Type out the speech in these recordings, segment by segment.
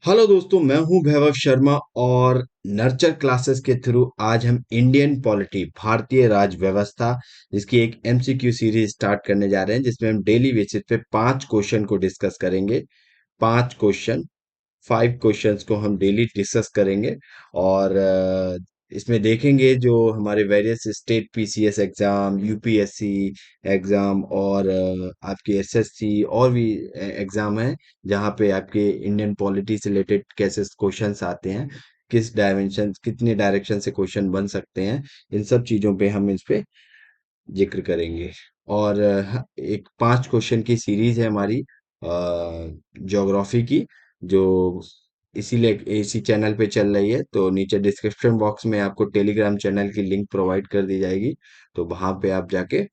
Hello दोस्तों, मैं हूं वैभव शर्मा और नर्चर क्लासेस के थ्रू आज हम इंडियन पॉलिटी भारतीय राज व्यवस्था जिसकी एक एमसीक्यू सीरीज स्टार्ट करने जा रहे हैं, जिसमें हम डेली बेसिस पे 5 क्वेश्चन को डिस्कस करेंगे। 5 क्वेश्चन, 5 क्वेश्चंस को हम डेली डिस्कस करेंगे। और इसमें देखेंगे जो हमारे various state PCS exam, UPSC exam और आपके एसएससी और भी एग्जाम हैं, जहाँ पे आपके इंडियन पॉलिटी से रिलेटेड कैसे क्वेश्चंस आते हैं, किस डायमेंशन कितने डायरेक्शन से क्वेश्चन बन सकते हैं, इन सब चीज़ों पे हम इस पे जिक्र करेंगे। और एक 5 क्वेश्चन की सीरीज है हमारी ज्योग्राफी की, जो इसीलिए इसी चैनल पे चल रही है। तो नीचे डिस्क्रिप्शन बॉक्स में आपको टेलीग्राम चैनल की लिंक प्रोवाइड कर दी जाएगी, तो वहां पे आप जाके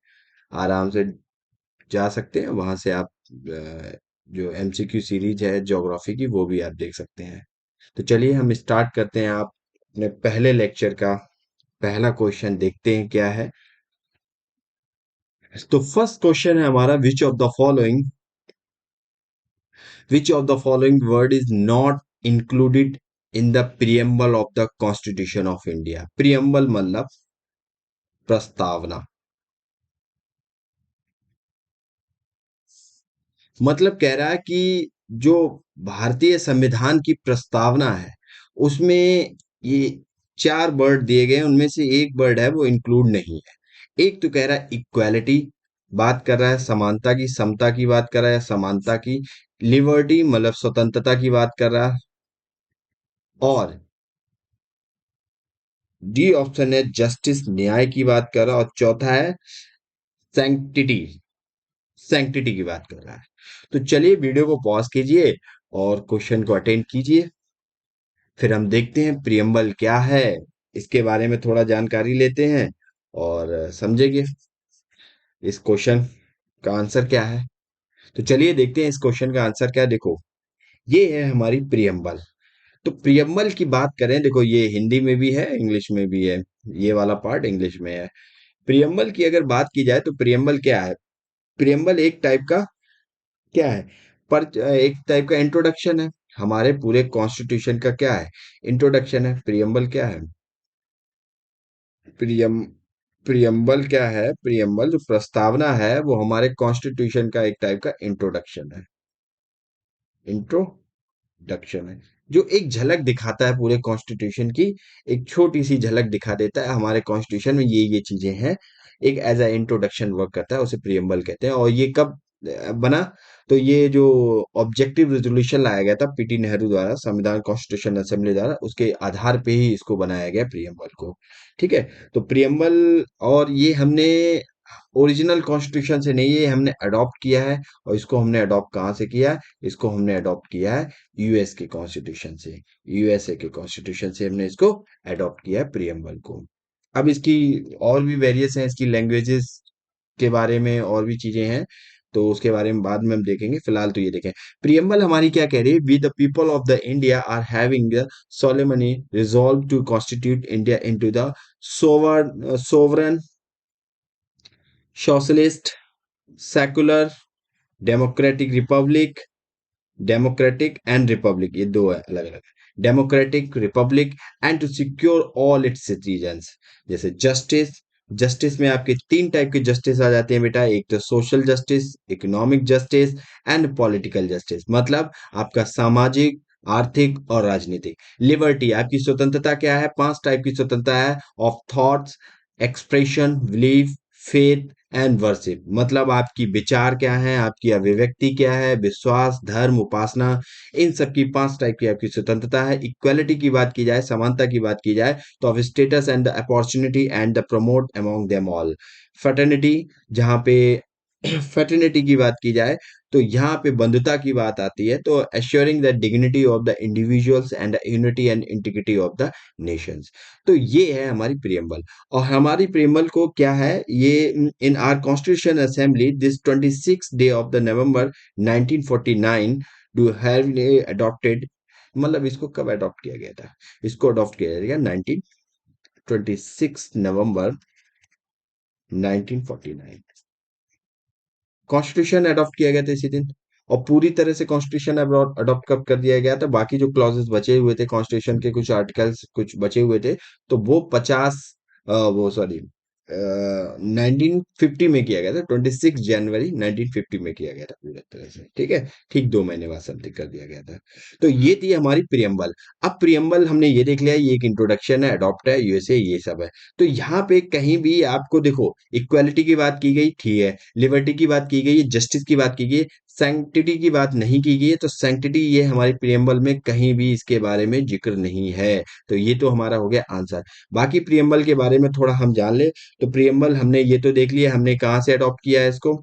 आराम से जा सकते हैं। वहां से आप जो एमसीक्यू सीरीज है ज्योग्राफी की वो भी आप देख सकते हैं। तो चलिए हम स्टार्ट करते हैं। आप अपने पहले लेक्चर का पहला क्वेश्चन देखते हैं क्या है। तो फर्स्ट क्वेश्चन है हमारा, विच of the following word is not included in the preamble of the constitution of India. Preamble मतलब प्रस्तावना। मतलब कह रहा है कि जो भारतीय संविधान की प्रस्तावना है उसमें ये 4 वर्ड दिए गए हैं, उनमें से एक वर्ड है वो इंक्लूड नहीं है। एक तो कह रहा है इक्वालिटी, बात कर रहा है समानता की, समता की बात कर रहा है, समानता की। लिबर्टी मतलब स्वतंत्रता की बात कर रहा है। और डी ऑप्शन है जस्टिस, न्याय की बात कर रहा है। और चौथा है सैंक्टिटी, सैंक्टिटी की बात कर रहा है। तो चलिए वीडियो को पॉज कीजिए और क्वेश्चन को अटेंड कीजिए, फिर हम देखते हैं प्रियम्बल क्या है, इसके बारे में थोड़ा जानकारी लेते हैं और समझेंगे इस क्वेश्चन का आंसर क्या है। तो चलिए देखते हैं इस क्वेश्चन का आंसर क्या है। देखो, ये है हमारी प्रियम्बल। तो प्रियम्बल की बात करें, देखो ये हिंदी में भी है, इंग्लिश में भी है। ये वाला पार्ट इंग्लिश में है। प्रियम्बल की अगर बात की जाए तो प्रियम्बल क्या है? प्रियम्बल एक टाइप का क्या है? पर एक टाइप का इंट्रोडक्शन है। हमारे पूरे कॉन्स्टिट्यूशन का क्या है? इंट्रोडक्शन है। प्रियम्बल क्या है? प्रियम प्रियम्बल क्या है? प्रियम्बल जो प्रस्तावना है वो हमारे कॉन्स्टिट्यूशन का एक टाइप का इंट्रोडक्शन है। इंट्रोडक्शन है जो एक झलक दिखाता है पूरे कॉन्स्टिट्यूशन की। एक छोटी सी झलक दिखा देता है हमारे कॉन्स्टिट्यूशन में ये चीजें हैं। एक एज अ इंट्रोडक्शन वर्क करता है, उसे प्रियम्बल कहते हैं। और ये कब बना? तो ये जो ऑब्जेक्टिव रेजोल्यूशन लाया गया था पीटी नेहरू द्वारा, संविधान कॉन्स्टिट्यूशन असेंबली द्वारा, उसके आधार पे ही इसको बनाया गया प्रियम्बल को। ठीक है। तो प्रियम्बल, और ये हमने ओरिजिनल कॉन्स्टिट्यूशन से नहीं, ये हमने अडॉप्ट किया है। और इसको हमने अडॉप्ट कहाँ से किया है? इसको हमने अडॉप्ट किया है यूएस के कॉन्स्टिट्यूशन से। यूएसए के कॉन्स्टिट्यूशन से हमने इसको अडॉप्ट किया है प्रियम्बल को। अब इसकी और भी वेरियस हैं, इसकी लैंग्वेजेस के बारे में और भी चीजें हैं, तो उसके बारे में बाद में हम देखेंगे। फिलहाल तो ये देखें, प्रियम्बल हमारी क्या कह रही है? We the people of the India are having solemnly resolved to constitute India into the sovereign, socialist, secular, democratic republic। Democratic and republic, ये दो है अलग अलग। Democratic republic and to secure all its citizens. जैसे justice, justice में आपके 3 type के justice आ जाते हैं बेटा। एक तो social justice, economic justice and political justice. मतलब आपका सामाजिक, आर्थिक और राजनीतिक। लिबर्टी आपकी स्वतंत्रता क्या है? 5 टाइप की स्वतंत्रता है। Of thoughts, expression, belief, faith and worship. मतलब आपकी विचार क्या है, आपकी अभिव्यक्ति क्या है, विश्वास, धर्म, उपासना, इन सब की 5 टाइप की आपकी स्वतंत्रता है। इक्वालिटी की बात की जाए, समानता की बात की जाए, तो of status and the opportunity and the promote among them all. Fraternity, जहाँ पे फर्टर्निटी की बात की जाए तो यहाँ पे बंधुता की बात आती है। तो assuring the dignity of the individuals and unity and integrity of the Nations. तो ये है हमारी प्रियम्बल। और हमारी प्रेमल को क्या है ये? इन are constitution assembly this 26 of the November 1949 do have adopted. मतलब इसको कब अडॉप्ट किया गया था? इसको अडॉप्ट किया गया 1926 नवंबर 1949। कॉन्स्टिट्यूशन अडॉप्ट किया गया था इसी दिन। और पूरी तरह से कॉन्स्टिट्यूशन अडॉप्ट कब कर दिया गया था, बाकी जो क्लॉजेस बचे हुए थे कॉन्स्टिट्यूशन के, कुछ आर्टिकल्स कुछ बचे हुए थे, तो वो 50 वो सॉरी 1950 में किया गया था, 26 जनवरी 1950 में किया गया था पूरी तरह से, ठीक है। ठीक 2 महीने बाद समथिंग कर दिया गया था। तो ये थी हमारी प्रियम्बल। अब प्रियम्बल हमने ये देख लिया, ये एक इंट्रोडक्शन है, अडॉप्ट है, यूएसए, ये सब है। तो यहाँ पे कहीं भी आपको देखो, इक्वालिटी की बात की गई, ठीक है, लिबर्टी की बात की गई, जस्टिस की बात की गई, सैंक्टिटी की बात नहीं की गई है। तो सैंक्टिटी ये हमारी प्रियम्बल में कहीं भी इसके बारे में जिक्र नहीं है। तो ये तो हमारा हो गया आंसर। बाकी प्रियम्बल के बारे में थोड़ा हम जान ले। तो प्रियम्बल हमने ये तो देख लिया, हमने कहाँ से अडॉप्ट किया है इसको,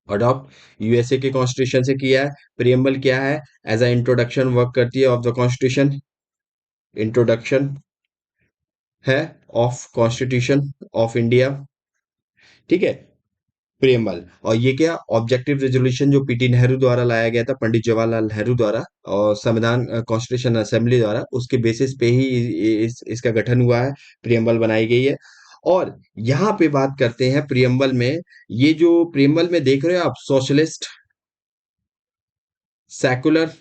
अडॉप्ट यूएसए के कॉन्स्टिट्यूशन से किया है। प्रियम्बल क्या है, एज अ इंट्रोडक्शन वर्क करती है ऑफ द कॉन्स्टिट्यूशन, इंट्रोडक्शन है ऑफ कॉन्स्टिट्यूशन ऑफ इंडिया, ठीक है, प्रियम्बल। और ये क्या, ऑब्जेक्टिव रेजोल्यूशन जो पीटी नेहरू द्वारा लाया गया था, पंडित जवाहरलाल नेहरू द्वारा, और संविधान कॉन्स्टिट्यूशन असेंबली द्वारा, उसके बेसिस पे ही इसका गठन हुआ है, प्रियम्बल बनाई गई है। और यहाँ पे बात करते हैं प्रियम्बल में, ये जो प्रियम्बल में देख रहे हो आप, सोशलिस्ट, सेकुलर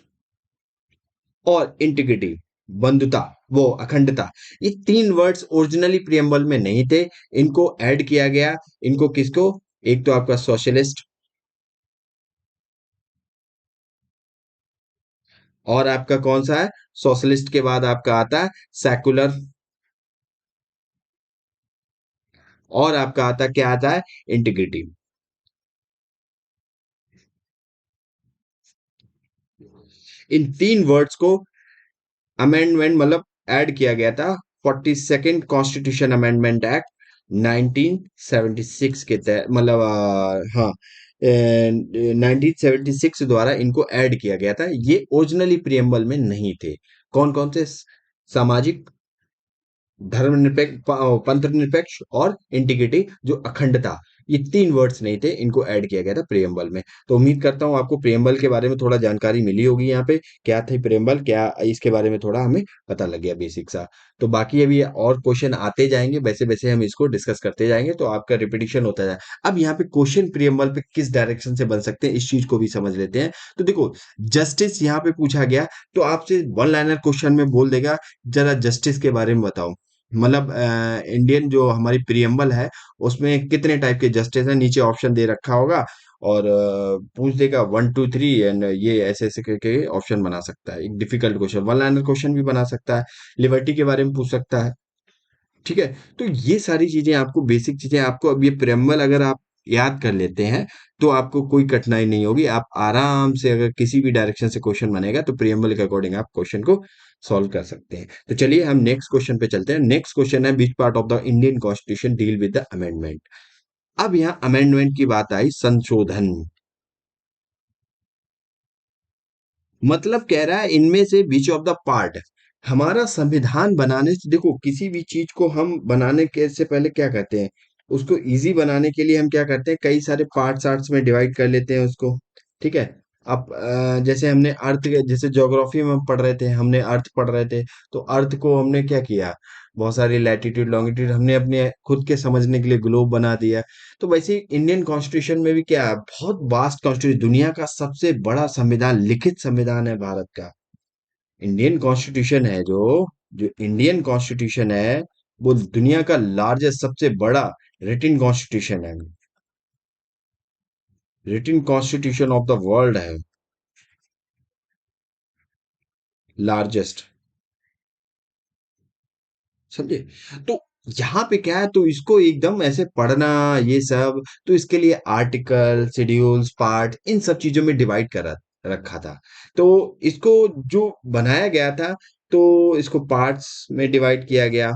और इंटीग्रिटी, बंधुता, वो अखंडता, ये तीन वर्ड्स ओरिजिनली प्रियम्बल में नहीं थे, इनको ऐड किया गया। इनको किसको, एक तो आपका सोशलिस्ट, और आपका कौन सा है, सोशलिस्ट के बाद आपका आता है सेकुलर, और आपका आता क्या आता है, इंटीग्रिटी। इन तीन वर्ड्स को अमेंडमेंट मतलब ऐड किया गया था 42nd कॉन्स्टिट्यूशन अमेंडमेंट एक्ट 1976 के तहत, मतलब हाँ, 1976 द्वारा इनको ऐड किया गया था। ये ओरिजिनली प्रियम्बल में नहीं थे। कौन कौन से, सामाजिक, धर्मनिरपेक्ष, पंथ निरपेक्ष और इंटीग्रिटी, जो अखंडता, ये तीन वर्ड्स नहीं थे, इनको ऐड किया गया था प्रियम्बल में। तो उम्मीद करता हूँ आपको प्रियम्बल के बारे में थोड़ा जानकारी मिली होगी, यहाँ पे क्या थी प्रियम्बल, क्या इसके बारे में थोड़ा हमें पता लग गया बेसिक सा। तो बाकी अभी और क्वेश्चन आते जाएंगे, वैसे वैसे हम इसको डिस्कस करते जाएंगे, तो आपका रिपीटिशन होता जाए। अब यहाँ पे क्वेश्चन प्रियम्बल पे किस डायरेक्शन से बन सकते हैं, इस चीज को भी समझ लेते हैं। तो देखो, जस्टिस यहाँ पे पूछा गया, तो आपसे वन लाइनर क्वेश्चन में बोल देगा, जरा जस्टिस के बारे में बताओ। मतलब इंडियन जो हमारी प्रियम्बल है, उसमें कितने टाइप के जस्टिस हैं, नीचे ऑप्शन दे रखा होगा, और पूछ देगा 1 2 3, एंड ये ऐसे ऐसे करके ऑप्शन बना सकता है। एक difficult question, one liner question भी बना सकता है, लिबर्टी के बारे में पूछ सकता है, ठीक है। तो ये सारी चीजें आपको, बेसिक चीजें आपको, अब ये प्रेमबल अगर आप याद कर लेते हैं, तो आपको कोई कठिनाई नहीं होगी, आप आराम से, अगर किसी भी डायरेक्शन से क्वेश्चन बनेगा तो प्रियम्बल के अकॉर्डिंग आप क्वेश्चन को सॉल्व कर सकते हैं। तो चलिए हम नेक्स्ट क्वेश्चन पे चलते हैं। नेक्स्ट क्वेश्चन है, which part of the Indian constitution deal with the amendment. अब यहाँ अमेंडमेंट की बात आई, संशोधन, मतलब कह रहा है इनमें से विच ऑफ द पार्ट। हमारा संविधान बनाने से, देखो किसी भी चीज को हम बनाने के से पहले क्या करते हैं, उसको इजी बनाने के लिए हम क्या करते हैं, कई सारे पार्ट्स आर्ट्स में डिवाइड कर लेते हैं उसको, ठीक है। अब जैसे हमने अर्थ, जैसे ज्योग्राफी में हम पढ़ रहे थे, हमने अर्थ पढ़ रहे थे, तो अर्थ को हमने क्या किया, बहुत सारी लैटिट्यूड लॉन्गिट्यूड हमने अपने खुद के समझने के लिए ग्लोब बना दिया। तो वैसे ही इंडियन कॉन्स्टिट्यूशन में भी क्या है, बहुत वास्ट कॉन्स्टिट्यूशन, दुनिया का सबसे बड़ा संविधान, लिखित संविधान है भारत का। इंडियन कॉन्स्टिट्यूशन है जो जो इंडियन कॉन्स्टिट्यूशन है, वो दुनिया का लार्जेस्ट, सबसे बड़ा रिटिन कॉन्स्टिट्यूशन है, रिटिन कॉन्स्टिट्यूशन ऑफ द वर्ल्ड है, लार्जेस्ट, समझे। तो यहाँ पे क्या है, तो इसको एकदम ऐसे पढ़ना, ये सब, तो इसके लिए आर्टिकल, शेड्यूल्स, पार्ट, इन सब चीजों में डिवाइड कर रखा था। तो इसको जो बनाया गया था, तो इसको पार्ट्स में डिवाइड किया गया,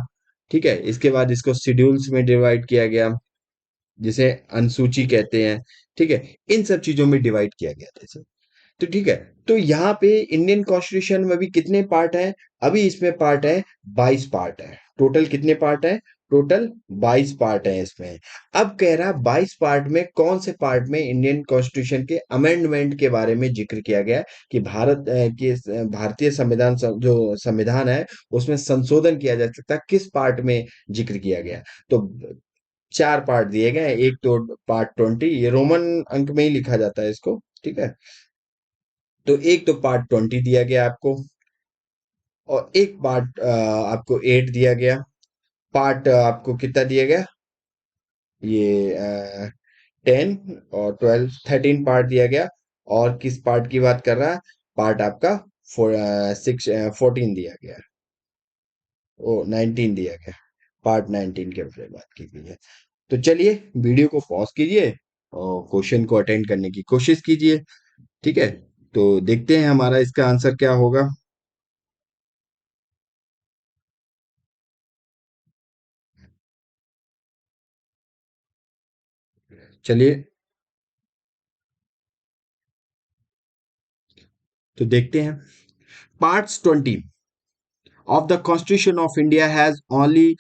ठीक है। इसके बाद इसको शेड्यूल्स में डिवाइड किया गया, जिसे अनुसूची कहते हैं, ठीक है। इन सब चीजों में डिवाइड किया गया था इसे। तो ठीक है, तो यहाँ पे इंडियन कॉन्स्टिट्यूशन में भी कितने पार्ट हैं, अभी इसमें पार्ट है, 22 पार्ट है टोटल। कितने पार्ट है, टोटल 22 पार्ट है इसमें। अब कह रहा है 22 पार्ट में कौन से पार्ट में इंडियन कॉन्स्टिट्यूशन के अमेंडमेंट के बारे में जिक्र किया गया है, कि भारतीय संविधान, जो संविधान है, उसमें संशोधन किया जा सकता है, किस पार्ट में जिक्र किया गया है। तो 4 पार्ट दिए गए हैं, एक तो पार्ट 20, ये रोमन अंक में ही लिखा जाता है इसको, ठीक है। तो एक तो पार्ट 20 दिया गया आपको, और एक पार्ट आपको 8 दिया गया। पार्ट आपको कितना दिया गया, ये 10 और 12, 13 पार्ट दिया गया। और किस पार्ट की बात कर रहा है, पार्ट आपका 14 दिया गया। ओ 19 दिया गया, पार्ट 19 के बारे में बात की गई है। तो चलिए वीडियो को पॉज कीजिए और क्वेश्चन को अटेंड करने की कोशिश कीजिए। ठीक है, तो देखते हैं हमारा इसका आंसर क्या होगा। चलिए, तो देखते हैं। Parts 20 of the Constitution of India has only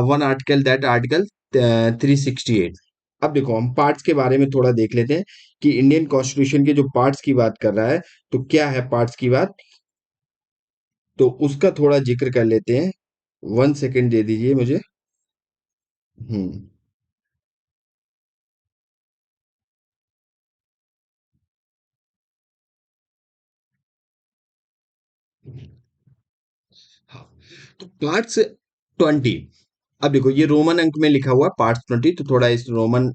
one article, that article 368। अब देखो, हम पार्ट्स के बारे में थोड़ा देख लेते हैं कि इंडियन कॉन्स्टिट्यूशन के जो पार्ट्स की बात कर रहा है, तो क्या है पार्ट्स की बात, तो उसका थोड़ा जिक्र कर लेते हैं। 1 सेकेंड दे दीजिए मुझे। हम्म। हाँ, तो पार्ट्स 20, अब देखो ये रोमन अंक में लिखा हुआ पार्ट्स 20, तो थोड़ा इस रोमन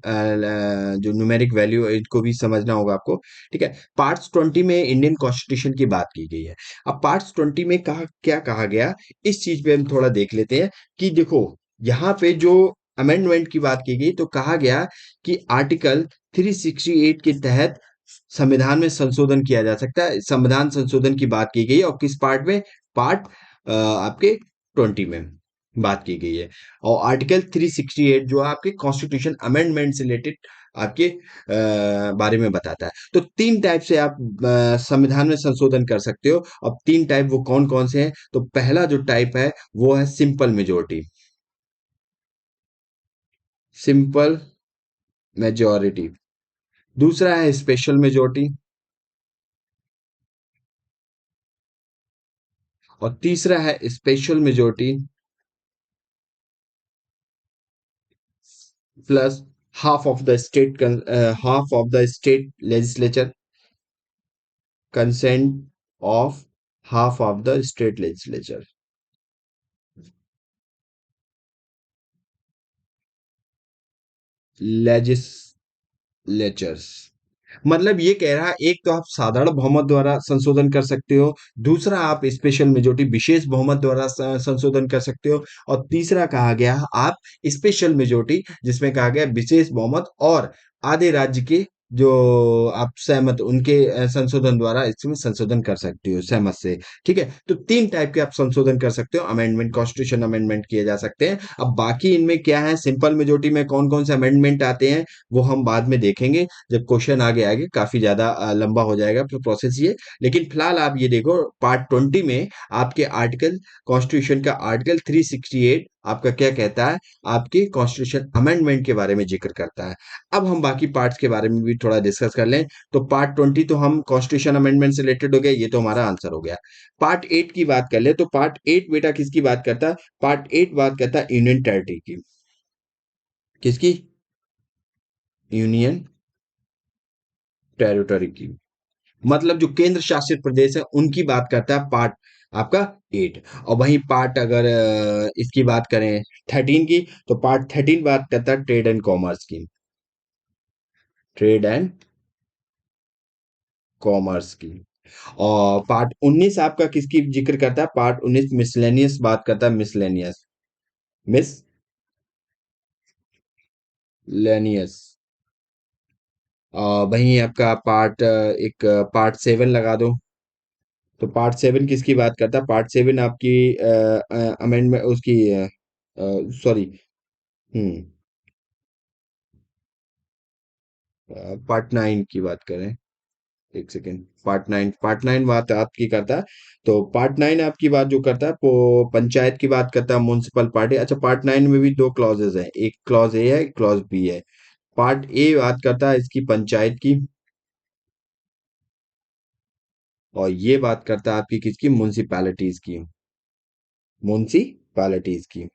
जो न्यूमेरिक वैल्यू है इसको भी समझना होगा आपको। ठीक है, पार्ट्स 20 में इंडियन कॉन्स्टिट्यूशन की बात की गई है। अब पार्ट्स 20 में कहा क्या कहा गया, इस चीज पे हम थोड़ा देख लेते हैं कि देखो, यहाँ पे जो अमेंडमेंट की बात की गई, तो कहा गया कि आर्टिकल 368 के तहत संविधान में संशोधन किया जा सकता है। संविधान संशोधन की बात की गई है, और किस पार्ट में, पार्ट आपके 20 में बात की गई है। और आर्टिकल 368 जो आपके कॉन्स्टिट्यूशन अमेंडमेंट से रिलेटेड आपके बारे में बताता है। तो तीन टाइप से आप संविधान में संशोधन कर सकते हो। अब तीन टाइप वो कौन कौन से हैं, तो पहला जो टाइप है वो है सिंपल मेजोरिटी, सिंपल मेजोरिटी। दूसरा है स्पेशल मेजोरिटी, और तीसरा है special majority plus half of the state legislature, consent of half of the state legislature। Legislatures, मतलब ये कह रहा है, एक तो आप साधारण बहुमत द्वारा संशोधन कर सकते हो, दूसरा आप स्पेशल मेजोरिटी विशेष बहुमत द्वारा संशोधन कर सकते हो, और तीसरा कहा गया आप स्पेशल मेजोरिटी, जिसमें कहा गया विशेष बहुमत और आधे राज्य के जो आप सहमत, उनके संशोधन द्वारा इसमें संशोधन कर सकते हो सहमत से। ठीक है, तो तीन टाइप के आप संशोधन कर सकते हो, अमेंडमेंट, कॉन्स्टिट्यूशन अमेंडमेंट किए जा सकते हैं। अब बाकी इनमें क्या है, सिंपल मेजोरिटी में कौन कौन से अमेंडमेंट आते हैं वो हम बाद में देखेंगे, जब क्वेश्चन आगे आगे काफी ज्यादा लंबा हो जाएगा तो प्रोसेस ये। लेकिन फिलहाल आप ये देखो, पार्ट 20 में आपके आर्टिकल, कॉन्स्टिट्यूशन का आर्टिकल 368 आपका क्या कहता है, आपके कॉन्स्टिट्यूशन अमेंडमेंट के बारे में जिक्र करता है। अब हम बाकी पार्ट्स के बारे में भी थोड़ा डिस्कस कर लें। तो पार्ट 20 तो हम कॉन्स्टिट्यूशन अमेंडमेंट से रिलेटेड हो गया, ये तो हमारा आंसर हो गया। पार्ट 8 की बात कर ले, तो पार्ट 8 बेटा किसकी बात करता है, पार्ट 8 बात करता है यूनियन टेरिटरी की। किसकी, यूनियन टेरिटरी की, मतलब जो केंद्र शासित प्रदेश है उनकी बात करता है पार्ट आपका 8। और वहीं पार्ट अगर इसकी बात करें 13 की, तो पार्ट 13 बात करता है ट्रेड एंड कॉमर्स की, ट्रेड एंड कॉमर्स की। और पार्ट 19 आपका किसकी जिक्र करता है, पार्ट 19 मिसलेनियस बात करता है, मिसलेनियस, मिसलेनियस। वहीं आपका पार्ट एक पार्ट 7 लगा दो, तो पार्ट 7 किसकी बात करता है, पार्ट 7 आपकी अमेंडमेंट उसकी, सॉरी, हम्म, पार्ट 9 की बात करें, एक सेकेंड, पार्ट 9 बात आपकी करता है। तो पार्ट 9 आपकी बात जो करता है वो पंचायत की बात करता है, म्युनिसिपल पार्टी। अच्छा, पार्ट 9 में भी दो क्लॉजेज हैं, एक क्लॉज ए है, एक क्लॉज बी है। पार्ट ए बात करता है इसकी पंचायत की, और ये बात करता है आपकी किसकी, म्युनिसिपैलिटीज की, म्युनिसिपैलिटीज की।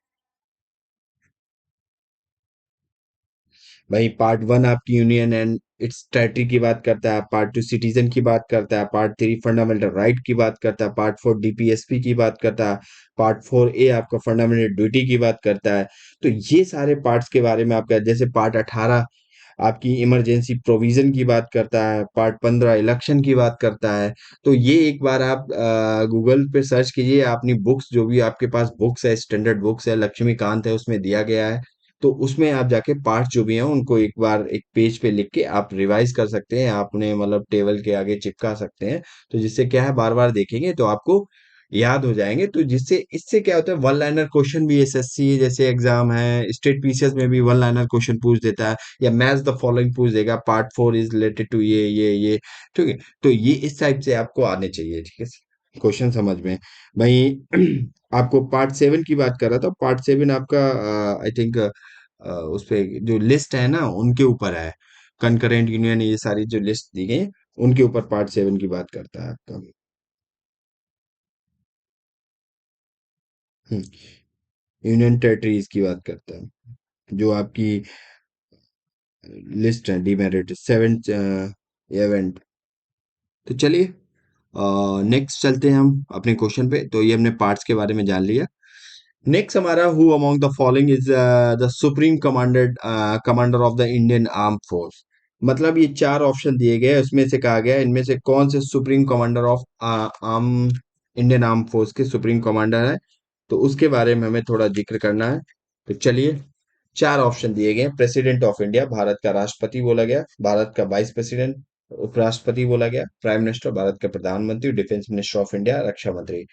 भाई पार्ट वन आपकी यूनियन एंड इट्स टेरिटरी की बात करता है, पार्ट टू सिटीजन की बात करता है, पार्ट थ्री फंडामेंटल राइट की बात करता है, पार्ट फोर डीपीएसपी की बात करता है, पार्ट फोर ए आपका फंडामेंटल ड्यूटी की बात करता है। तो ये सारे पार्ट्स के बारे में आपका, जैसे पार्ट 18 आपकी इमरजेंसी प्रोविजन की बात करता है, पार्ट 15 इलेक्शन की बात करता है। तो ये एक बार आप गूगल पे सर्च कीजिए, अपनी बुक्स जो भी आपके पास बुक्स है, स्टैंडर्ड बुक्स है, लक्ष्मीकांत है, उसमें दिया गया है। तो उसमें आप जाके पार्ट्स जो भी हैं उनको एक बार एक पेज पे लिख के आप रिवाइज कर सकते हैं, आपने मतलब टेबल के आगे चिपका सकते हैं। तो जिससे क्या है, बार बार देखेंगे तो आपको याद हो जाएंगे। तो जिससे इससे क्या होता है, वन लाइनर क्वेश्चन भी एसएससी जैसे एग्जाम है, स्टेट पीसीएस में भी वन लाइनर क्वेश्चन पूछ देता है, या मैच द फॉलोइंग पूछ देगा, part four is related to ये, ठीक है। तो ये इस टाइप से आपको आने चाहिए, ठीक है, क्वेश्चन समझ में। भाई आपको पार्ट सेवन की बात कर रहा था, पार्ट सेवन आपका आई थिंक उस पे जो लिस्ट है ना उनके ऊपर है, कंकरेंट यूनियन, ये सारी जो लिस्ट दी गई है, उनके ऊपर पार्ट सेवन की बात करता है आपका। यूनियन टेरिटरीज की बात करता है, जो आपकी लिस्ट है, डीमेरिट सेवन इवेंट। तो चलिए नेक्स्ट चलते हैं हम अपने क्वेश्चन पे। तो ये हमने पार्ट्स के बारे में जान लिया। नेक्स्ट हमारा, who among the following is the supreme commander of the Indian arm force. मतलब ये चार ऑप्शन दिए गए हैं, उसमें से कहा गया है इनमें से कौन से supreme commander of arm Indian arm force के सुप्रीम कमांडर है। तो उसके बारे में हमें थोड़ा जिक्र करना है। तो चलिए, चार ऑप्शन दिए गए हैं। प्रेसिडेंट ऑफ इंडिया, भारत का राष्ट्रपति बोला गया, भारत का वाइस प्रेसिडेंट उपराष्ट्रपति बोला गया, प्राइम मिनिस्टर, भारत का प्रधानमंत्री, डिफेंस मिनिस्टर ऑफ इंडिया, रक्षा मंत्री।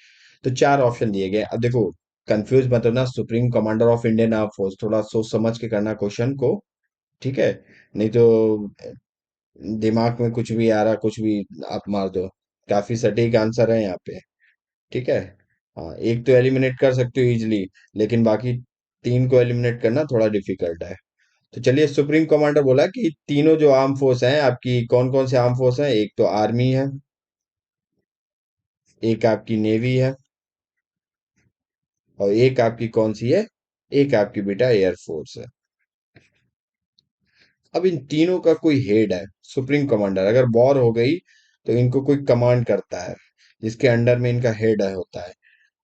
तो चार ऑप्शन दिए गए। अब देखो, कंफ्यूज मत होना, supreme commander of Indian arm force, थोड़ा सोच समझ के करना क्वेश्चन को, ठीक है। नहीं तो दिमाग में कुछ भी आ रहा, कुछ भी आप मार दो। काफी सटीक आंसर है यहाँ पे, ठीक है। हाँ, एक तो एलिमिनेट कर सकते हो इजिली, लेकिन बाकी तीन को एलिमिनेट करना थोड़ा डिफिकल्ट है। तो चलिए, सुप्रीम कमांडर बोला कि तीनों जो आर्म फोर्स हैं आपकी, कौन कौन से आर्म फोर्स हैं, एक तो आर्मी है, एक आपकी नेवी है, और एक आपकी कौन सी है, एक आपकी बेटा एयरफोर्स है। अब इन तीनों का कोई हेड है, सुप्रीम कमांडर। अगर वॉर हो गई तो इनको कोई कमांड करता है, जिसके अंडर में इनका हेड है होता है,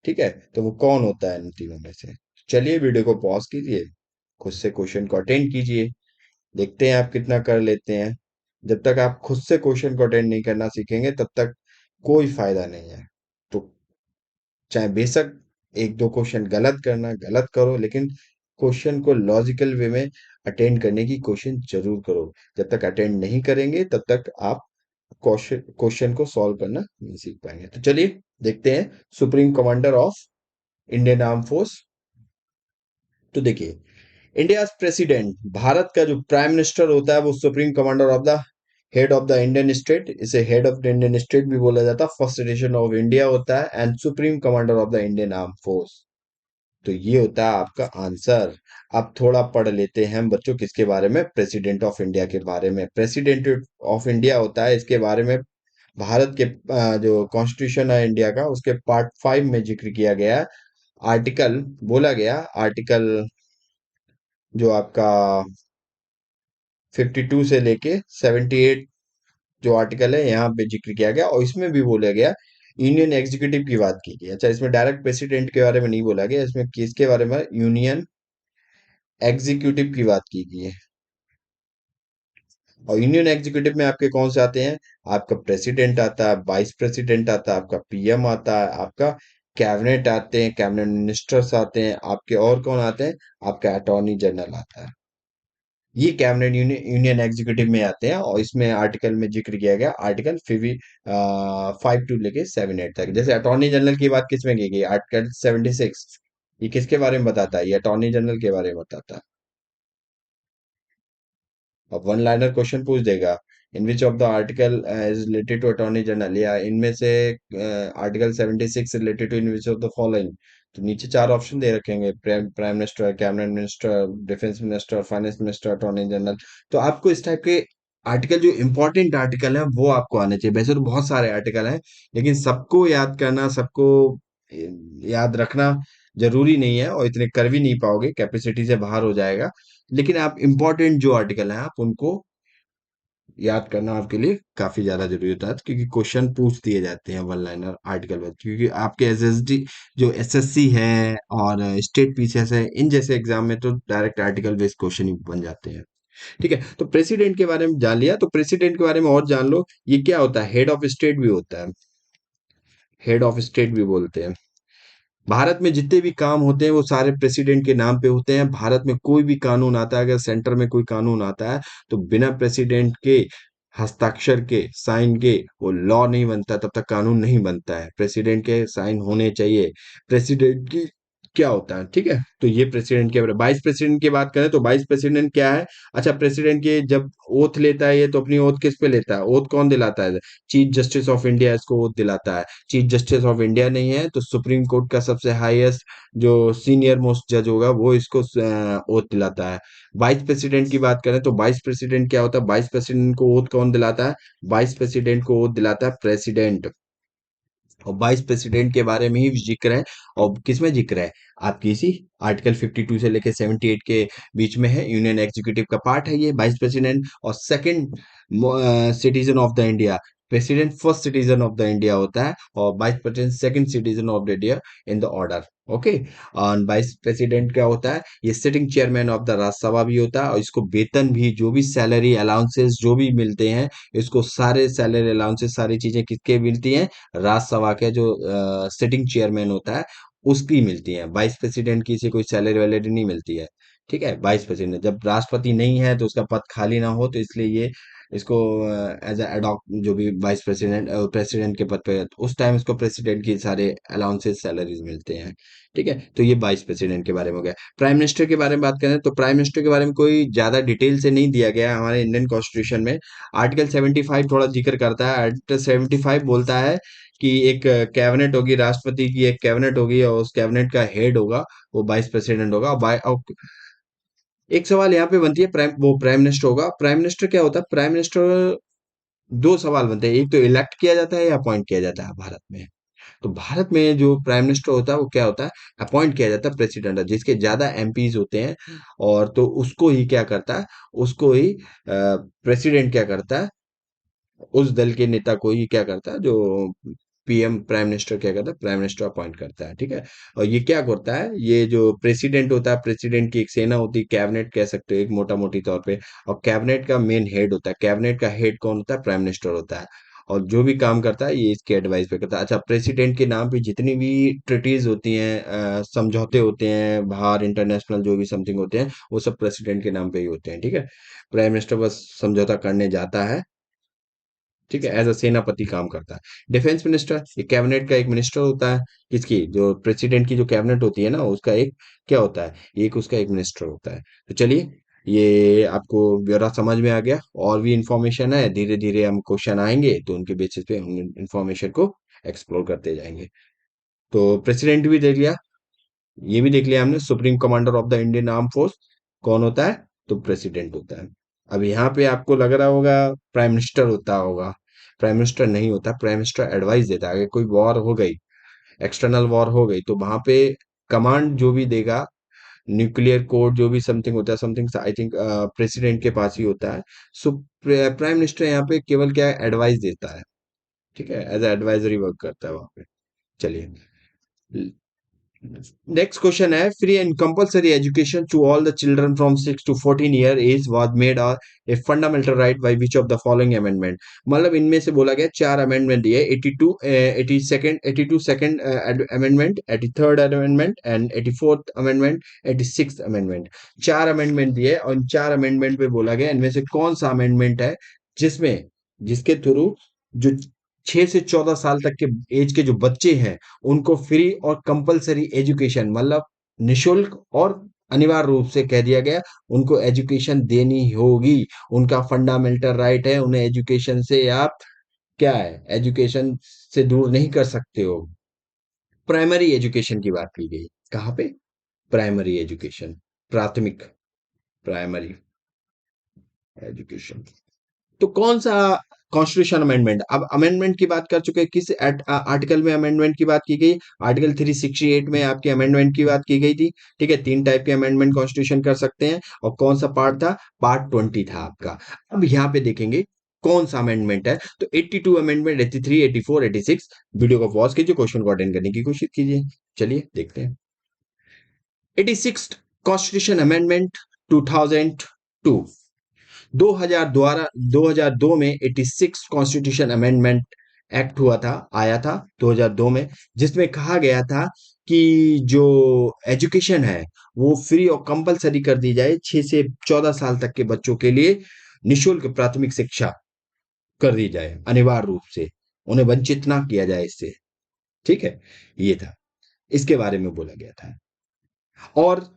ठीक है। तो वो कौन होता है इन तीनों में से। चलिए वीडियो को पॉज कीजिए, खुद से क्वेश्चन को अटेंड कीजिए, देखते हैं आप कितना कर लेते हैं। जब तक आप खुद से क्वेश्चन को अटेंड नहीं करना सीखेंगे तब तक कोई फायदा नहीं है। तो चाहे बेशक एक दो क्वेश्चन गलत करना, गलत करो, लेकिन क्वेश्चन को लॉजिकल वे में अटेंड करने की कोशिश जरूर करो। जब तक अटेंड नहीं करेंगे तब तक आप क्वेश्चन क्वेश्चन को सॉल्व करना नहीं सीख पाएंगे। तो चलिए देखते हैं, supreme commander of Indian arm force. तो देखिए, इंडिया प्रेसिडेंट, भारत का जो प्राइम मिनिस्टर होता है वो supreme commander of the head of the Indian state, इसे head of the Indian state भी बोला जाता है, फर्स्ट एडिशन ऑफ इंडिया होता है, and supreme commander of the Indian arm force. तो ये होता है आपका आंसर। अब थोड़ा पढ़ लेते हैं हम बच्चों किसके बारे में, प्रेसिडेंट ऑफ इंडिया के बारे में। प्रेसिडेंट ऑफ इंडिया होता है, इसके बारे में भारत के जो कॉन्स्टिट्यूशन है इंडिया का, उसके पार्ट 5 में जिक्र किया गया है। आर्टिकल बोला गया, आर्टिकल जो आपका 52 से लेके 78 जो आर्टिकल है यहाँ पे जिक्र किया गया, और इसमें भी बोला गया यूनियन एग्जीक्यूटिव की बात की गई। अच्छा, इसमें डायरेक्ट प्रेसिडेंट के बारे में नहीं बोला गया, इसमें किसके बारे में, यूनियन एग्जीक्यूटिव की बात की गई है। और यूनियन एग्जीक्यूटिव में आपके कौन से आते हैं, आपका प्रेसिडेंट आता है, वाइस प्रेसिडेंट आता है, आपका पीएम आता है, आपका कैबिनेट आते हैं, कैबिनेट मिनिस्टर्स आते हैं आपके, और कौन आते हैं, आपका अटॉर्नी जनरल आता है। ये कैबिनेट यूनियन एग्जीक्यूटिव में आते हैं, और इसमें आर्टिकल में जिक्र किया गया, आर्टिकल 5 टू लेके 7 8 तक। जैसे अटॉर्नी जनरल की बात किसमें की गई, आर्टिकल 76, ये किसके बारे में बताता है, ये अटॉर्नी जनरल के बारे में बताता है। अब वन लाइनर क्वेश्चन पूछ देगा, in which of the article is related to attorney general, या इनमें से article 76 related to in which of the following. तो नीचे चार ऑप्शन दे रखेंगे, prime minister, cabinet minister, defence minister, finance minister, attorney general. तो आपको इस टाइप के आर्टिकल, जो इंपॉर्टेंट आर्टिकल है वो आपको आने चाहिए। वैसे तो बहुत सारे आर्टिकल हैं, लेकिन सबको याद करना, सबको याद रखना जरूरी नहीं है, और इतने कर भी नहीं पाओगे, कैपेसिटी से बाहर हो जाएगा। लेकिन आप इंपॉर्टेंट जो आर्टिकल हैं आप उनको याद करना आपके लिए काफी ज्यादा जरूरी होता है, क्योंकि क्वेश्चन पूछ दिए जाते हैं वन लाइनर आर्टिकल वाइज, क्योंकि आपके एसएसडी जो एसएससी है और स्टेट पीसीएस है, इन जैसे एग्जाम में तो डायरेक्ट आर्टिकल बेस्ड क्वेश्चन ही बन जाते हैं। ठीक है, तो प्रेसिडेंट के बारे में जान लिया, तो प्रेसिडेंट के बारे में और जान लो। ये क्या होता है? हेड ऑफ स्टेट भी होता है, हेड ऑफ स्टेट भी बोलते हैं। भारत में जितने भी काम होते हैं वो सारे प्रेसिडेंट के नाम पे होते हैं। भारत में कोई भी कानून आता है, अगर सेंटर में कोई कानून आता है, तो बिना प्रेसिडेंट के हस्ताक्षर के, साइन के, वो लॉ नहीं बनता, तब तक कानून नहीं बनता है। प्रेसिडेंट के साइन होने चाहिए। प्रेसिडेंट की क्या होता है, ठीक है, तो ये प्रेसिडेंट के बारे। वाइस प्रेसिडेंट की बात करें तो वाइस प्रेसिडेंट क्या है? अच्छा, प्रेसिडेंट के जब ओथ लेता है ये, तो अपनी ओथ किस पे लेता है? ओथ कौन दिलाता है? चीफ जस्टिस ऑफ इंडिया इसको ओथ दिलाता है। चीफ जस्टिस ऑफ इंडिया नहीं है तो सुप्रीम कोर्ट का सबसे हाईएस्ट जो सीनियर मोस्ट जज होगा वो इसको ओथ दिलाता है। वाइस प्रेसिडेंट की बात करें तो वाइस प्रेसिडेंट क्या होता है? वाइस प्रेसिडेंट को ओथ कौन दिलाता है? वाइस प्रेसिडेंट को ओथ दिलाता है प्रेसिडेंट। और वाइस प्रेसिडेंट के बारे में ही जिक्र है। और किसमें जिक्र है? आपकी इसी आर्टिकल 52 से लेकर 78 के बीच में है। यूनियन एग्जीक्यूटिव का पार्ट है ये वाइस प्रेसिडेंट। और second citizen of the India, president first citizen of the India होता है, और vice president second citizen of the India in the order. Okay. और वाइस प्रेसिडेंट क्या होता है? ये sitting chairman of the Rajya Sabha भी होता है, और इसको वेतन भी, जो भी सैलरी अलाउंसेस जो भी मिलते हैं, इसको सारे सैलरी अलाउंसेस सारी चीजें किसके मिलती हैं? राज्यसभा के जो सिटिंग चेयरमैन होता है उसकी मिलती है। वाइस प्रेसिडेंट की से कोई सैलरी वैलरी नहीं मिलती है। ठीक है, वाइस प्रेसिडेंट जब राष्ट्रपति नहीं है तो उसका पद खाली ना हो, तो इसलिए ये इसको एज एडॉक जो भी वाइस प्रेसिडेंट प्रेसिडेंट के पद पे है, तो उस टाइम इसको प्रेसिडेंट की सारे अलाउंसेस सैलरीज मिलते हैं। ठीक है, तो ये वाइस प्रेसिडेंट के बारे में हो गया। प्राइम मिनिस्टर के बारे में बात करें तो प्राइम मिनिस्टर के बारे में कोई ज्यादा डिटेल से नहीं दिया गया है हमारे इंडियन कॉन्स्टिट्यूशन में। आर्टिकल 75 थोड़ा जिक्र करता है। आर्टिकल 75 बोलता है कि एक कैबिनेट होगी, राष्ट्रपति की एक कैबिनेट होगी, और उस कैबिनेट का हेड होगा वो वाइस प्रेसिडेंट होगा। और एक सवाल यहाँ पे बनती है, प्राइम मिनिस्टर होगा। प्राइम मिनिस्टर क्या होता है? प्राइम मिनिस्टर दो सवाल बनते हैं, एक तो इलेक्ट किया जाता है या अपॉइंट किया जाता है भारत में। तो भारत में जो प्राइम मिनिस्टर होता है वो क्या होता है? अपॉइंट किया जाता है प्रेसिडेंट, जिसके ज्यादा एमपीज होते हैं, और तो उसको ही क्या करता है? उसको ही प्रेसिडेंट क्या करता है? उस दल के नेता को ही क्या करता है? जो पीएम प्राइम मिनिस्टर क्या करता है? प्राइम मिनिस्टर अपॉइंट करता है। ठीक है, और ये क्या करता है? ये जो प्रेसिडेंट होता है, प्रेसिडेंट की एक सेना होती है, कैबिनेट कह सकते हो एक मोटा मोटी तौर पे। और कैबिनेट का मेन हेड होता है। कैबिनेट का हेड कौन होता है? प्राइम मिनिस्टर होता है। और जो भी काम करता है ये इसके एडवाइस पे करता है। अच्छा, प्रेसिडेंट के नाम पे जितनी भी ट्रिटीज होती हैं, समझौते होते हैं बाहर, इंटरनेशनल जो भी समथिंग होते हैं, वो सब प्रेसिडेंट के नाम पे ही होते हैं। ठीक है, प्राइम मिनिस्टर बस समझौता करने जाता है। ठीक है, एज अ सेनापति काम करता है। डिफेंस मिनिस्टर ये कैबिनेट का एक मिनिस्टर होता है। किसकी? जो प्रेसिडेंट की जो कैबिनेट होती है ना, उसका एक क्या होता है? एक उसका एक मिनिस्टर होता है। तो चलिए, ये आपको ब्यौरा समझ में आ गया। और भी इंफॉर्मेशन है, धीरे धीरे हम क्वेश्चन आएंगे तो उनके बेसिस पे हम इंफॉर्मेशन को एक्सप्लोर करते जाएंगे। तो प्रेसिडेंट भी देख लिया, ये भी देख लिया हमने। Supreme commander of the Indian arm force कौन होता है? तो प्रेसिडेंट होता है। अब यहाँ पे आपको लग रहा होगा प्राइम मिनिस्टर होता होगा। प्राइम मिनिस्टर नहीं होता। प्राइम मिनिस्टर एडवाइस देता है। अगर कोई वॉर हो गई, एक्सटर्नल वॉर हो गई, तो वहां पे कमांड जो भी देगा, न्यूक्लियर कोड जो भी समथिंग होता है, समथिंग आई थिंक प्रेसिडेंट के पास ही होता है। सो प्राइम मिनिस्टर यहाँ पे केवल क्या एडवाइस देता है। ठीक है, एज एडवाइजरी वर्क करता है वहां पे। चलिए, नेक्स्ट क्वेश्चन है, free and compulsory education to all the children from 6 to 14 year age was made a fundamental right by which of the following amendment. मतलब इनमें से बोला गया चार अमेंडमेंट दिए, 82 82 second amendment, 83rd amendment and 84th amendment, 86th amendment. चार amendment दिए, और इन चार अमेंडमेंट पे बोला गया इनमें से कौन सा अमेंडमेंट है जिसमें जिसके थ्रू जो 6 से 14 साल तक के एज के जो बच्चे हैं उनको फ्री और कंपलसरी एजुकेशन, मतलब निशुल्क और अनिवार्य रूप से कह दिया गया, उनको एजुकेशन देनी होगी। उनका फंडामेंटल राइट है, उन्हें एजुकेशन से आप क्या है, एजुकेशन से दूर नहीं कर सकते हो। प्राइमरी एजुकेशन की बात की गई। कहाँ पे? प्राइमरी एजुकेशन, प्राथमिक, प्राइमरी एजुकेशन। तो कौन सा कॉन्स्टिट्यूशन अमेंडमेंट, अब अमेंडमेंट की बात कर चुके हैं, किस आर्टिकल में अमेंडमेंट की बात की गई? आर्टिकल 368 में आपकी अमेंडमेंट की बात की गई थी। ठीक है, 3 टाइप के अमेंडमेंट कॉन्स्टिट्यूशन कर सकते हैं, और कौन सा पार्ट था? पार्ट 20 था आपका। अब यहाँ पे देखेंगे कौन सा अमेंडमेंट है, तो 82 अमेंडमेंट, 83, 84, 86। वीडियो को पॉज कीजिए, क्वेश्चन को अटेंड करने की कोशिश कीजिए। चलिए देखते हैं। 86 कॉन्स्टिट्यूशन अमेंडमेंट 2002, 2000 द्वारा 2002 में 86 कॉन्स्टिट्यूशन अमेंडमेंट एक्ट हुआ था, आया था 2002 में, जिसमें कहा गया था कि जो एजुकेशन है वो फ्री और कंपलसरी कर दी जाए, 6 से 14 साल तक के बच्चों के लिए निशुल्क प्राथमिक शिक्षा कर दी जाए, अनिवार्य रूप से उन्हें वंचित ना किया जाए इससे। ठीक है, ये था, इसके बारे में बोला गया था। और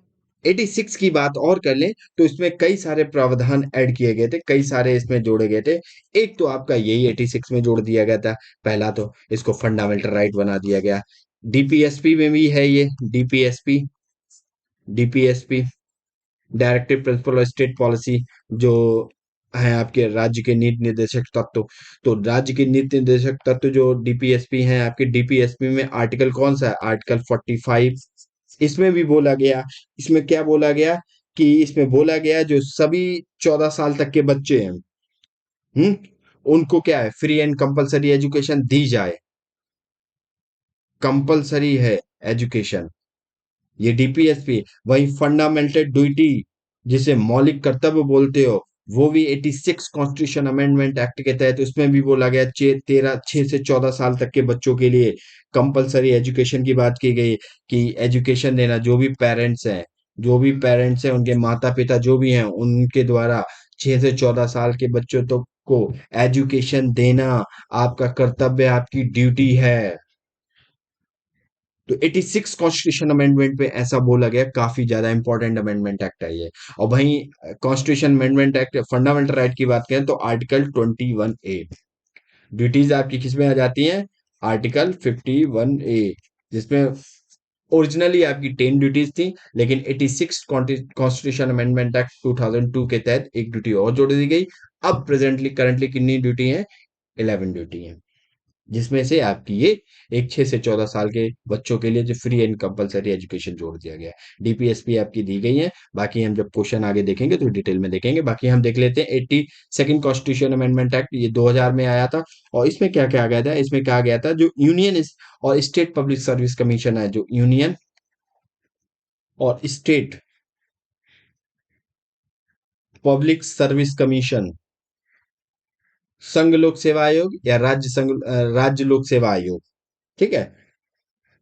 86 की बात और कर लें तो इसमें कई सारे प्रावधान ऐड किए गए थे, कई सारे इसमें जोड़े गए थे। एक तो आपका यही 86 में जोड़ दिया गया था, पहला तो इसको फंडामेंटल राइट बना दिया गया। डीपीएसपी में भी है ये, डीपीएसपी, डीपीएसपी डायरेक्टिव प्रिंसिपल और स्टेट पॉलिसी, जो है आपके राज्य के नीति निर्देशक तत्व। तो राज्य के नीति निर्देशक तत्व जो डीपीएसपी हैं आपके, डीपीएसपी में आर्टिकल कौन सा है? आर्टिकल 45। इसमें भी बोला गया, इसमें क्या बोला गया कि इसमें बोला गया जो सभी 14 साल तक के बच्चे हैं, हम्म, उनको क्या है? फ्री एंड कंपलसरी एजुकेशन दी जाए, कंपलसरी है एजुकेशन, ये डीपीएसपी। वही फंडामेंटल ड्यूटी, जिसे मौलिक कर्तव्य बोलते हो, वो भी 86 कॉन्स्टिट्यूशन अमेंडमेंट एक्ट के तहत उसमें भी बोला गया, 6 से 14 साल तक के बच्चों के लिए कंपलसरी एजुकेशन की बात की गई, कि एजुकेशन देना, जो भी पेरेंट्स हैं उनके माता पिता जो भी हैं उनके द्वारा 6 से 14 साल के बच्चों तक को एजुकेशन देना आपका कर्तव्य, आपकी ड्यूटी है। तो 86 कॉन्स्टिट्यूशन अमेंडमेंट पे ऐसा बोला गया, काफी ज्यादा इंपॉर्टेंट अमेंडमेंट एक्ट है ये। और वहीं constitution amendment act fundamental right की बात करें तो आर्टिकल 21A, ड्यूटीज आपकी किसमें आ जाती हैं? आर्टिकल 51A, जिसमें ओरिजिनली आपकी 10 ड्यूटीज थी, लेकिन 86 कॉन्स्टिट्यूशन अमेंडमेंट एक्ट 2002 के तहत एक ड्यूटी और जोड़ दी गई। अब प्रेजेंटली करंटली कितनी ड्यूटी है? 11 ड्यूटी है, जिसमें से आपकी ये एक 6 से 14 साल के बच्चों के लिए जो फ्री एंड कंपलसरी एजुकेशन जोड़ दिया गया है। डीपीएसपी आपकी दी गई है, बाकी हम जब क्वेश्चन आगे देखेंगे तो डिटेल में देखेंगे। बाकी हम देख लेते हैं 82 कॉन्स्टिट्यूशन अमेंडमेंट एक्ट, ये 2000 में आया था। और इसमें क्या क्या गया था? इसमें कहा गया था जो यूनियन और स्टेट पब्लिक सर्विस कमीशन है, जो यूनियन और स्टेट पब्लिक सर्विस कमीशन, संघ लोक सेवा आयोग या राज्य लोक सेवा आयोग, ठीक है,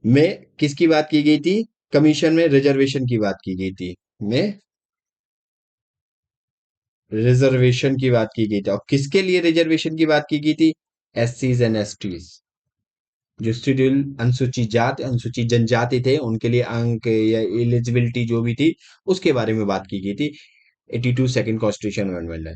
में किसकी बात की गई थी? कमीशन में रिजर्वेशन की बात की गई थी, में रिजर्वेशन की बात की गई थी। और किसके लिए रिजर्वेशन की बात की गई थी? एससीज एंड एसटीज, जो शेड्यूल अनुसूचित जाति अनुसूचित जनजाति थे, उनके लिए अंक या एलिजिबिलिटी जो भी थी उसके बारे में बात की गई थी। 82 सेकंड कॉन्स्टिट्यूशन अमेंडमेंट है।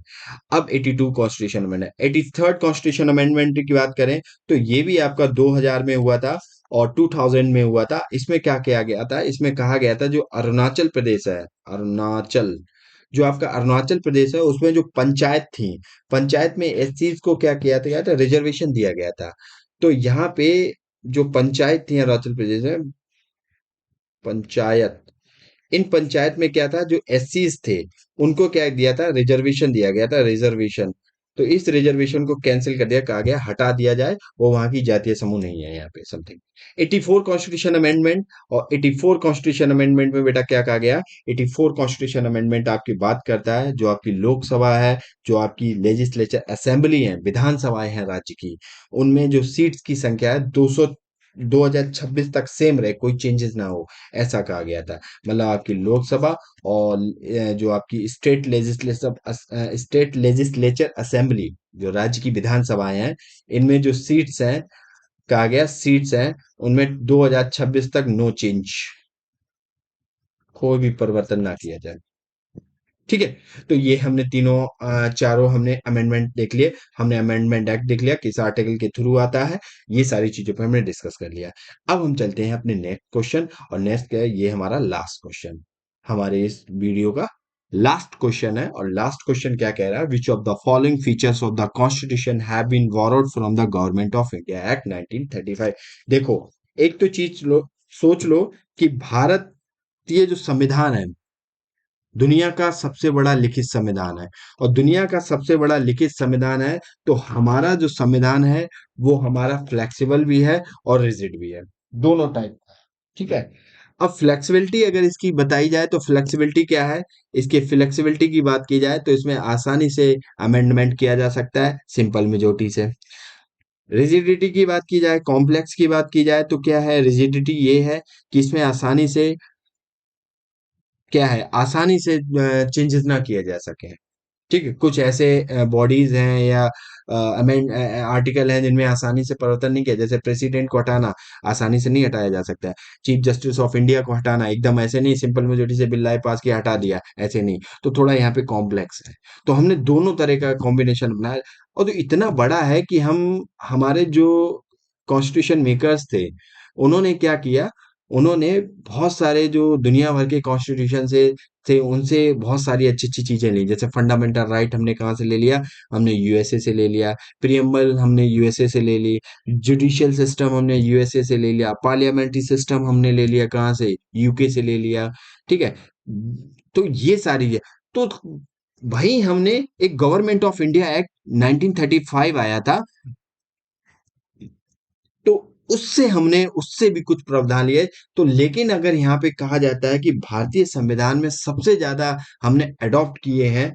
अब 82 constitution amendment, 83rd constitution amendment की बात करें तो ये भी आपका 2000 में हुआ था और 2000 में हुआ था। इसमें क्या किया गया था? इसमें कहा गया था जो अरुणाचल प्रदेश है, अरुणाचल, जो आपका अरुणाचल प्रदेश है उसमें जो पंचायत थी, पंचायत में इस चीज को क्या किया था? रिजर्वेशन दिया गया था। तो यहाँ पे जो पंचायत थी अरुणाचल प्रदेश में, पंचायत, इन पंचायत में क्या था? जो एससीज थे उनको क्या दिया था? रिजर्वेशन दिया गया था, रिजर्वेशन। तो इस रिजर्वेशन को कैंसिल कर दिया, कहा गया हटा दिया जाए, वो वहां की जातीय समूह नहीं है यहाँ पे समथिंग। 84 कॉन्स्टिट्यूशन अमेंडमेंट, और 84 कॉन्स्टिट्यूशन अमेंडमेंट में बेटा क्या कहा गया? 84 कॉन्स्टिट्यूशन अमेंडमेंट आपकी बात करता है जो आपकी लोकसभा है, जो आपकी लेजिस्लेचर असेंबली है, विधानसभाएं हैं राज्य की, उनमें जो सीट्स की संख्या है 200, 2026 तक सेम रहे, कोई चेंजेस ना हो, ऐसा कहा गया था। मतलब आपकी लोकसभा और जो आपकी स्टेट लेजिस्लेचर असेंबली, जो राज्य की विधानसभाएं हैं, इनमें जो सीट्स हैं, कहा गया सीट्स हैं उनमें 2026 तक नो चेंज, कोई भी परिवर्तन ना किया जाए। ठीक है, तो ये हमने तीनों चारों हमने अमेंडमेंट देख लिए, हमने अमेंडमेंट एक्ट देख लिया किस आर्टिकल के थ्रू आता है, ये सारी चीजों पे हमने डिस्कस कर लिया। अब हम चलते हैं अपने नेक्स्ट क्वेश्चन, और नेक्स्ट क्या है? ये हमारा लास्ट क्वेश्चन हमारे इस वीडियो का, लास्ट क्वेश्चन है, और लास्ट क्वेश्चन क्या कह रहा है, which of the following features of the constitution have been borrowed from the government of India act 1935। देखो, एक तो चीज लो, सोच लो कि भारतीय जो संविधान है, दुनिया का सबसे बड़ा लिखित संविधान है, और दुनिया का सबसे बड़ा लिखित संविधान है, तो हमारा जो संविधान है वो हमारा फ्लेक्सिबल भी है और रिजिड भी है, दोनों टाइप का है। ठीक है। अब फ्लेक्सिबिलिटी अगर इसकी बताई जाए तो फ्लेक्सिबिलिटी क्या है, इसकी फ्लेक्सिबिलिटी की बात की जाए तो इसमें आसानी से अमेंडमेंट किया जा सकता है सिंपल मेजोरिटी से। रिजिडिटी की बात की जाए, कॉम्प्लेक्स की बात की जाए, तो क्या है, रिजिडिटी ये है कि इसमें आसानी से क्या है, आसानी से चेंजेस ना किया जा सके। ठीक है, कुछ ऐसे बॉडीज हैं या अमेंड आर्टिकल हैं जिनमें आसानी से परिवर्तन नहीं किया, जैसे प्रेसिडेंट को हटाना आसानी से नहीं हटाया जा सकता है। चीफ जस्टिस ऑफ इंडिया को हटाना एकदम ऐसे नहीं, सिंपल मेजोरिटी से बिल लाए पास किया हटा दिया, ऐसे नहीं। तो थोड़ा यहाँ पे कॉम्प्लेक्स है, तो हमने दोनों तरह का कॉम्बिनेशन बनाया। और तो इतना बड़ा है कि हम, हमारे जो कॉन्स्टिट्यूशन मेकर्स थे, उन्होंने क्या किया, उन्होंने बहुत सारे जो दुनिया भर के कॉन्स्टिट्यूशन से थे उनसे बहुत सारी अच्छी-अच्छी चीज़ें ली। जैसे फंडामेंटल राइट हमने कहाँ से ले लिया? हमने यूएसए से ले लिया। प्रिएम्बल हमने यूएसए से ले ली। जुडिशियल सिस्टम हमने यूएसए से ले लिया। पार्लियामेंट्री सिस्टम हमने ले लिया कहाँ से? यूके से ले लिया। ठीक है? तो ये सारी है। तो भाई हमने एक गवर्नमेंट ऑफ इंडिया एक्ट 1935 आया था, तो उससे हमने उससे भी कुछ प्रावधान लिए। तो लेकिन अगर यहाँ पे कहा जाता है कि भारतीय संविधान में सबसे ज्यादा हमने अडॉप्ट किए हैं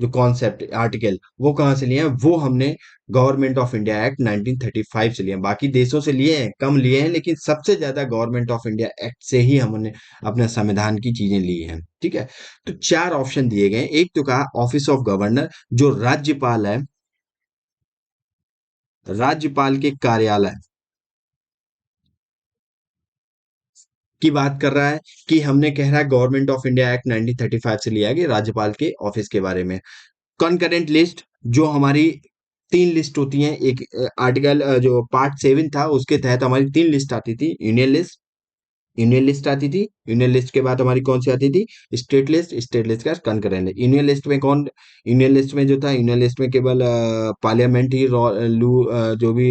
जो कॉन्सेप्ट आर्टिकल, वो कहाँ से लिए हैं, वो हमने गवर्नमेंट ऑफ इंडिया एक्ट 1935 से लिए हैं। बाकी देशों से लिए हैं, कम लिए हैं, लेकिन सबसे ज्यादा गवर्नमेंट ऑफ इंडिया एक्ट से ही हमने अपने संविधान की चीजें ली हैं। ठीक है। तो चार ऑप्शन दिए गए हैं। एक तो कहा ऑफिस ऑफ गवर्नर, जो राज्यपाल है, राज्यपाल के कार्यालय की बात कर रहा है, कि हमने कह रहा है गवर्नमेंट ऑफ इंडिया एक्ट 1935 से लिया गया राज्यपाल के ऑफिस के बारे में। कॉन्करेंट लिस्ट, जो हमारी तीन लिस्ट होती हैं, एक आर्टिकल जो पार्ट 7 था उसके तहत हमारी तीन लिस्ट आती थी। यूनियन लिस्ट, यूनियन लिस्ट आती थी। यूनियन लिस्ट के बाद हमारी कौन सी आती थी, स्टेट लिस्ट, स्टेट लिस्ट का कंकरेंट। यूनियन लिस्ट में कौन, यूनियन लिस्ट में जो था, यूनियन लिस्ट में केवल पार्लियामेंट ही जो भी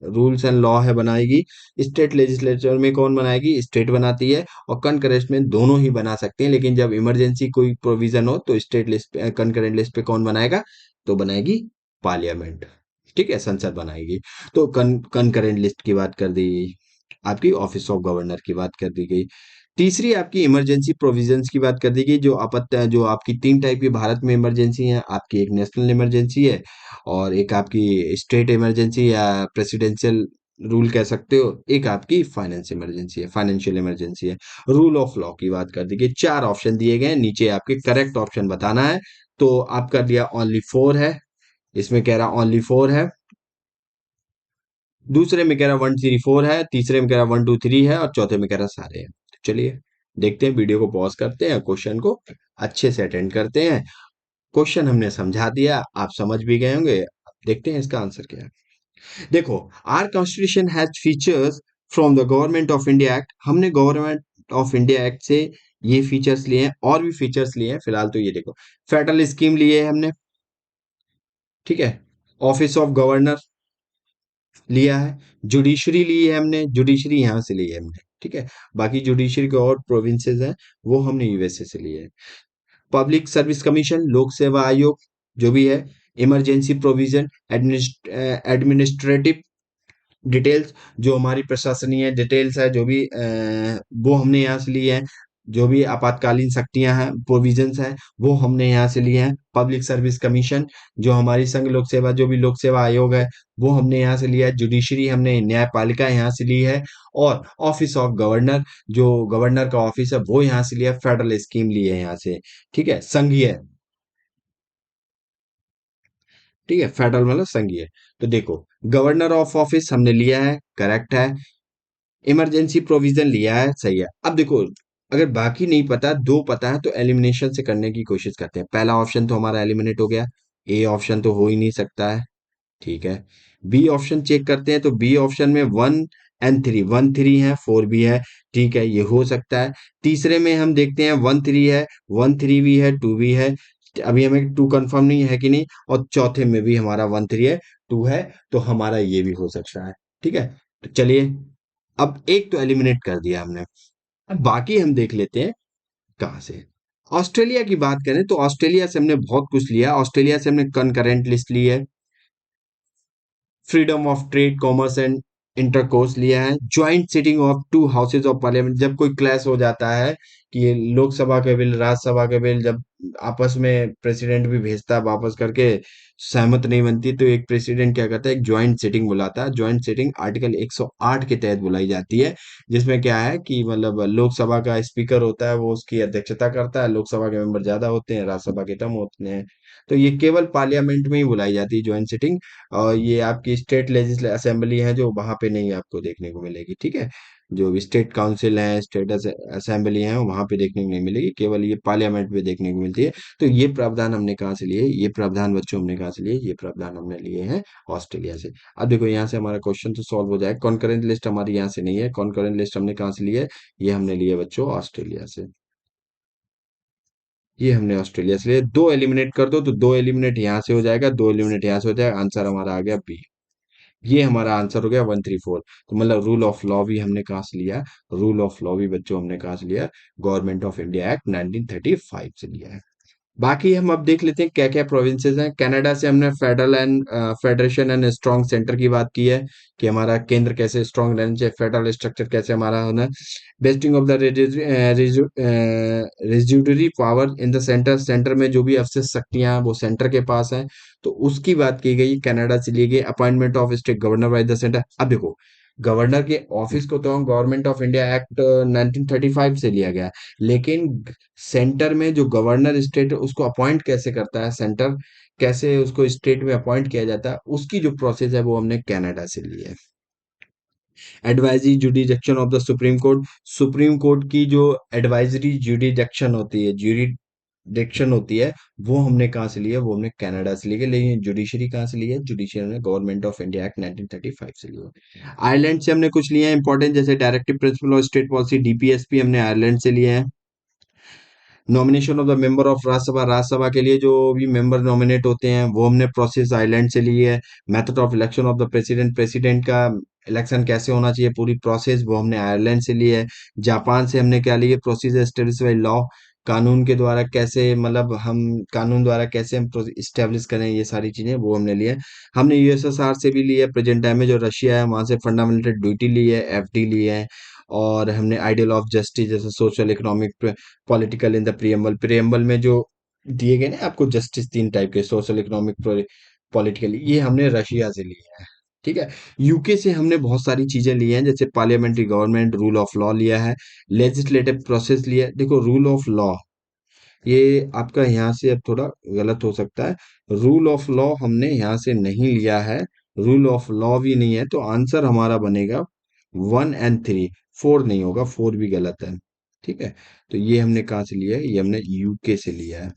रूल्स एंड लॉ है बनाएगी। स्टेट लेजिस्लेचर में कौन बनाएगी, स्टेट बनाती है। और कंकरेंट में दोनों ही बना सकते हैं, लेकिन जब इमरजेंसी कोई प्रोविजन हो तो स्टेट लिस्ट, कंकरेंट लिस्ट पे कौन बनाएगा, तो बनाएगी पार्लियामेंट। ठीक है, संसद बनाएगी। तो कंकरेंट लिस्ट की बात कर दी, आपकी ऑफिस ऑफ गवर्नर की बात कर दी गई। तीसरी आपकी इमरजेंसी प्रोविजंस की बात कर दी गई, जो आपत्ति, जो आपकी तीन टाइप की भारत में इमरजेंसी है आपकी, एक नेशनल इमरजेंसी है, और एक आपकी स्टेट इमरजेंसी या प्रेसिडेंशियल रूल कह सकते हो, एक आपकी फाइनेंस इमरजेंसी है, फाइनेंशियल इमरजेंसी है। रूल ऑफ लॉ की बात कर दी गई। चार ऑप्शन दिए गए हैं, नीचे आपके करेक्ट ऑप्शन बताना है। तो आप कर दिया ओनली फोर है, इसमें कह रहा ओनली फोर है। दूसरे में कह रहा 134 है, तीसरे में कह रहा 123 है, और चौथे में कह रहा सारे हैं। तो चलिए देखते हैं, वीडियो को पॉज करते हैं, क्वेश्चन को अच्छे से अटेंड करते हैं। क्वेश्चन हमने समझा दिया, आप समझ भी गए होंगे। अब देखते हैं इसका आंसर क्या है। देखो, our constitution has features from the government of India act, हमने गवर्नमेंट ऑफ इंडिया एक्ट से ये फीचर्स लिए हैं, और भी फीचर्स लिए हैं। फिलहाल तो ये देखो, फेडरल स्कीम लिए है हमने, ठीक है, ऑफिस ऑफ गवर्नर लिया है, जुडिशरी ली है हमने, जुडिशरी यहाँ से ली है हमने। ठीक है, बाकी जुडिशरी के और प्रोविंसेस हैं, वो हमने यूएसए से लिए हैं। पब्लिक सर्विस कमीशन, लोक सेवा आयोग, जो भी है, इमरजेंसी प्रोविजन, एडमिनिस्ट्रेटिव डिटेल्स, जो हमारी प्रशासनीय डिटेल्स है, जो भी वो हमने यहाँ से लिए हैं। जो भी आपातकालीन शक्तियां हैं, प्रोविजंस हैं, वो हमने यहाँ से लिए हैं। पब्लिक सर्विस कमीशन, जो हमारी संघ लोक सेवा, जो भी लोक सेवा आयोग है, वो हमने यहाँ से लिया है। जुडिशरी हमने न्यायपालिका यहाँ से ली है। और ऑफिस ऑफ गवर्नर, जो गवर्नर का ऑफिस है, वो यहाँ से लिया है। फेडरल स्कीम ली है यहाँ से। ठीक है, संघीय, ठीक है, फेडरल मतलब संघीय। तो देखो, गवर्नर ऑफ ऑफिस हमने लिया है, करेक्ट है। इमरजेंसी प्रोविजन लिया है, सही है। अब देखो, अगर बाकी नहीं पता, दो पता है, तो एलिमिनेशन से करने की कोशिश करते हैं। पहला ऑप्शन तो हमारा एलिमिनेट हो गया, ए ऑप्शन तो हो ही नहीं सकता है। ठीक है, बी ऑप्शन चेक करते हैं, तो बी ऑप्शन में 1 एंड 3, 1 3 है, 4 भी है, ठीक है, ये हो सकता है। तीसरे में हम देखते हैं 1 3 है, 1 3 भी है, 2 भी है, अभी हमें 2 कंफर्म नहीं है कि नहीं, और चौथे में भी हमारा 1 3 है, 2 है, तो हमारा ये भी हो सकता है। ठीक है, तो चलिए, अब एक तो एलिमिनेट कर दिया हमने, अब बाकी हम देख लेते हैं कहाँ से। ऑस्ट्रेलिया की बात करें तो ऑस्ट्रेलिया से हमने बहुत कुछ लिया। ऑस्ट्रेलिया से हमने कनकरेंट लिस्ट ली है, freedom of trade, commerce and intercourse लिया है, joint sitting of to houses of parliament, जब कोई क्लैश हो जाता है कि ये लोकसभा के बिल, राज्यसभा के बिल, जब आपस में प्रेसिडेंट भी भेजता है वापस करके, सहमत नहीं बनती, तो एक प्रेसिडेंट क्या करता है, एक ज्वाइंट सिटिंग बुलाता है। ज्वाइंट सिटिंग आर्टिकल 108 के तहत बुलाई जाती है, जिसमें क्या है कि मतलब लोकसभा का स्पीकर होता है, वो उसकी अध्यक्षता करता है, लोकसभा के मेंबर ज्यादा होते हैं, राज्यसभा के कम होते हैं, तो ये केवल पार्लियामेंट में ही बुलाई जाती है ज्वाइंट सिटिंग। और ये आपकी स्टेट लेजिस्लेटिव असेंबली है जो वहां पे नहीं आपको देखने को मिलेगी, ठीक है, जो भी स्टेट काउंसिल है, स्टेट असेंबली है, वहां पे देखने को नहीं मिलेगी, केवल ये पार्लियामेंट में देखने को मिलती है। तो ये प्रावधान हमने कहाँ से लिए, ये प्रावधान बच्चों हमने कहाँ से लिए, ये प्रावधान हमने लिए हैं ऑस्ट्रेलिया से। अब देखो यहाँ से हमारा क्वेश्चन तो सॉल्व हो जाए। कॉन्करेंट लिस्ट हमारी यहाँ से नहीं है, कॉन्करेंट लिस्ट हमने कहाँ से ली है, ये हमने लिए बच्चों ऑस्ट्रेलिया से, ये हमने ऑस्ट्रेलिया से लिए। दो एलिमिनेट कर दो तो दो एलिमिनेट यहाँ से हो जाएगा, दो एलिमिनेट यहाँ से हो जाएगा, आंसर हमारा आ गया बी। ये हमारा आंसर हो गया 1 3 4। तो मतलब रूल ऑफ लॉ भी हमने कहाँ से लिया, रूल ऑफ लॉ भी बच्चों हमने कहाँ से लिया, गवर्नमेंट ऑफ इंडिया एक्ट 1935 से लिया है। बाकी हम अब देख लेते हैं क्या क्या प्रोविंसेस हैं। कनाडा से हमने federal and federation and strong centre की बात की है, कि हमारा केंद्र कैसे स्ट्रॉन्ग रहना चाहिए, फेडरल स्ट्रक्चर कैसे हमारा होना है। Vesting of the residuary power in the centre, centre में जो भी अवशिष्ट शक्तियां हैं वो सेंटर के पास हैं, तो उसकी बात की गई, कनाडा से ली गई। Appointment of state governor by the centre, अब देखो गवर्नर के ऑफिस को तो हम गवर्नमेंट ऑफ इंडिया एक्ट 1935 से लिया गया है, लेकिन सेंटर में जो गवर्नर स्टेट उसको अपॉइंट कैसे करता है, सेंटर कैसे उसको स्टेट में अपॉइंट किया जाता है, उसकी जो प्रोसेस है वो हमने कनाडा से ली है। Advisory jurisdiction of the supreme court, supreme court की जो एडवाइजरी जुडिडिक्शन होती है, जुडिडिक्शन होती है, वो हमने कहाँ से लिया, वो हमने कनाडा से ली है। लेकिन जुडिशरी कहाँ से ली है, जुडिशरी ने गवर्नमेंट ऑफ इंडिया एक्ट 1935 से लिया है। आयरलैंड से हमने कुछ लिए हैं इंपॉर्टेंट, जैसे directive principle of state policy, DPSP हमने आयरलैंड से लिए हैं। Nomination of the member of Rajya Sabha, Rajya Sabha के लिए जो भी मेंबर नॉमिनेट होते हैं वो हमने प्रोसेस आइलैंड से ली है। Method of election of the president, president का इलेक्शन कैसे होना चाहिए, पूरी प्रोसेस वो हमने आयरलैंड से ली है। जापान से हमने क्या लिए, प्रोसीजर एस्टेब्लिश बाई लॉ, कानून के द्वारा कैसे, मतलब हम कानून द्वारा कैसे हम इस्टेब्लिश करें, ये सारी चीजें वो हमने लिए। हमने यूएसएसआर से भी ली है, प्रेजेंट टाइम में जो रशिया है वहां से फंडामेंटल ड्यूटी ली है, एफडी ली है। और हमने आइडियल ऑफ जस्टिस, जैसे social economic political in the preamble, preamble में जो दिए गए ना आपको जस्टिस, तीन टाइप के, सोशल इकोनॉमिक पॉलिटिकल, ये हमने रशिया से लिए हैं। ठीक है, यूके से हमने बहुत सारी चीजें ली हैं, जैसे parliamentary government, rule of law लिया है, लेजिस्लेटिव प्रोसेस लिया है। देखो रूल ऑफ लॉ, ये आपका यहाँ से अब थोड़ा गलत हो सकता है, रूल ऑफ लॉ हमने यहाँ से नहीं लिया है, रूल ऑफ लॉ भी नहीं है, तो आंसर हमारा बनेगा 1 और 3, 4 नहीं होगा, 4 भी गलत है। ठीक है, तो ये हमने कहाँ से लिया है, ये हमने यूके से लिया है,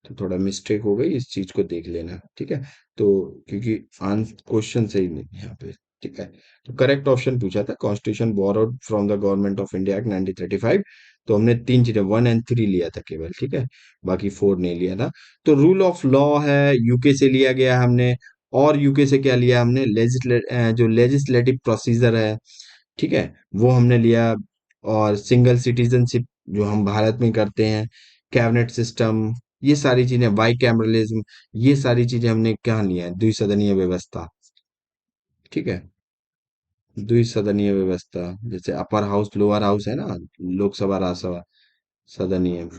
तो थोड़ा मिस्टेक हो गई, इस चीज को देख लेना, ठीक है। तो क्योंकि आंसर क्वेश्चन सही नहीं है यहाँ पे, ठीक है। तो करेक्ट ऑप्शन पूछा था, constitution borrowed from the government of India act 1935, तो हमने तीन चीजें 1 और 3 लिया था केवल, ठीक है, बाकी 4 नहीं लिया था। तो रूल ऑफ लॉ है, यूके से लिया गया हमने। और यूके से क्या लिया हमने, जो लेजिस्लेटिव प्रोसीजर है, ठीक है, वो हमने लिया। और सिंगल सिटीजनशिप जो हम भारत में करते हैं, कैबिनेट सिस्टम, ये सारी चीजें, बाई कैमरलिज्म, ये सारी चीजें हमने क्या लिया है, द्विसदनीय व्यवस्था, ठीक है, द्विसदनीय व्यवस्था, जैसे अपर हाउस लोअर हाउस है ना, लोकसभा राज्यसभा, सदनीय,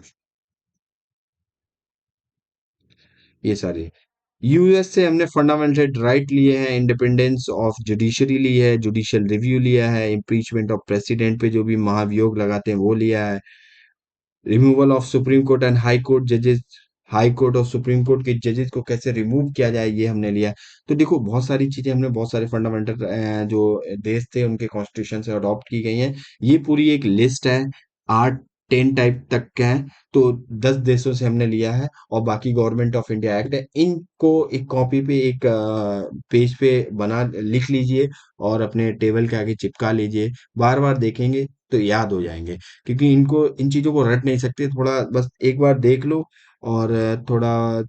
ये सारी। यूएस से हमने फंडामेंटल राइट लिए हैं, इंडिपेंडेंस ऑफ जुडिशरी ली है, जुडिशियल रिव्यू लिया है, इम्पीचमेंट ऑफ प्रेसिडेंट पे जो भी महाभियोग लगाते हैं वो लिया है, removal of supreme court and high court जजेस, हाई कोर्ट और सुप्रीम कोर्ट के जजेस को कैसे रिमूव किया जाए, ये हमने लिया। तो देखो बहुत सारी चीजें हमने, बहुत सारे फंडामेंटल जो देश थे उनके कॉन्स्टिट्यूशन से अडॉप्ट की गई हैं। ये पूरी एक लिस्ट है, 8 10 टाइप तक के हैं, तो 10 देशों से हमने लिया है और बाकी गवर्नमेंट ऑफ इंडिया एक्ट है। इनको एक कॉपी पे, एक पेज पे बना लिख लीजिए और अपने टेबल के आगे चिपका लीजिए। बार बार देखेंगे तो याद हो जाएंगे, क्योंकि इनको, इन चीजों को रट नहीं सकते, थोड़ा बस एक बार देख लो और थोड़ा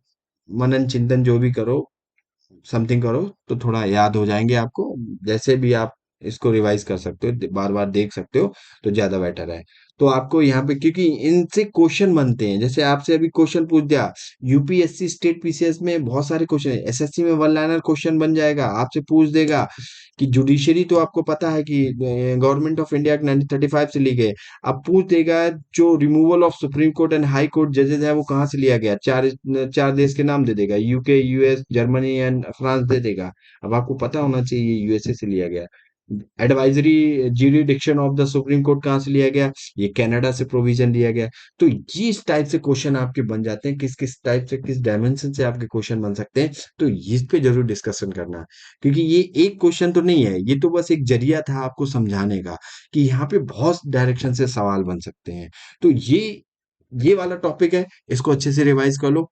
मनन चिंतन जो भी करो, समथिंग करो, तो थोड़ा याद हो जाएंगे आपको। जैसे भी आप इसको रिवाइज कर सकते हो, बार बार देख सकते हो, तो ज्यादा बेटर है। तो आपको यहाँ पे, क्योंकि इनसे क्वेश्चन बनते हैं, जैसे आपसे अभी क्वेश्चन पूछ दिया, यूपीएससी स्टेट पीसीएस में बहुत सारे क्वेश्चन है, एसएससी में वन लाइनर क्वेश्चन बन जाएगा, आपसे पूछ देगा कि जुडिशरी, तो आपको पता है कि गवर्नमेंट ऑफ इंडिया 1935 से ली गई। अब पूछ देगा जो removal of supreme court and high court जजेस है वो कहाँ से लिया गया, चार चार देश के नाम दे देगा, UK, US, Germany and France दे देगा। अब आपको पता होना चाहिए यूएसए से लिया गया। Advisory jurisdiction of the supreme court कहाँ से लिया गया, ये कनाडा से प्रोविजन लिया गया। तो ये इस टाइप से क्वेश्चन आपके बन जाते हैं, किस किस टाइप से, किस डायमेंशन से आपके क्वेश्चन बन सकते हैं। तो इस पे जरूर डिस्कशन करना, क्योंकि ये एक क्वेश्चन तो नहीं है, ये तो बस एक जरिया था आपको समझाने का कि यहाँ पे बहुत डायरेक्शन से सवाल बन सकते हैं। तो ये वाला टॉपिक है, इसको अच्छे से रिवाइज कर लो,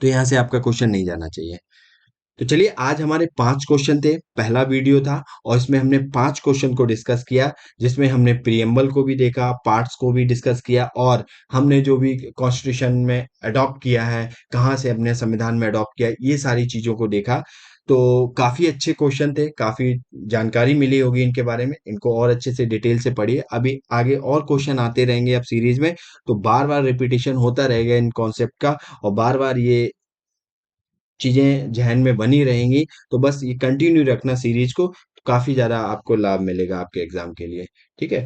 तो यहाँ से आपका क्वेश्चन नहीं जाना चाहिए। तो चलिए, आज हमारे 5 क्वेश्चन थे, पहला वीडियो था और इसमें हमने 5 क्वेश्चन को डिस्कस किया, जिसमें हमने प्रियम्बल को भी देखा, पार्ट्स को भी डिस्कस किया और हमने जो भी कॉन्स्टिट्यूशन में अडॉप्ट किया है, कहाँ से अपने संविधान में अडॉप्ट किया, ये सारी चीजों को देखा। तो काफी अच्छे क्वेश्चन थे, काफी जानकारी मिली होगी इनके बारे में, इनको और अच्छे से डिटेल से पढ़िए। अभी आगे और क्वेश्चन आते रहेंगे अब सीरीज में, तो बार बार रिपीटेशन होता रहेगा इन कॉन्सेप्ट का, और बार बार ये चीजें जहन में बनी रहेंगी। तो बस ये कंटिन्यू रखना सीरीज को, काफी ज्यादा आपको लाभ मिलेगा आपके एग्जाम के लिए। ठीक है,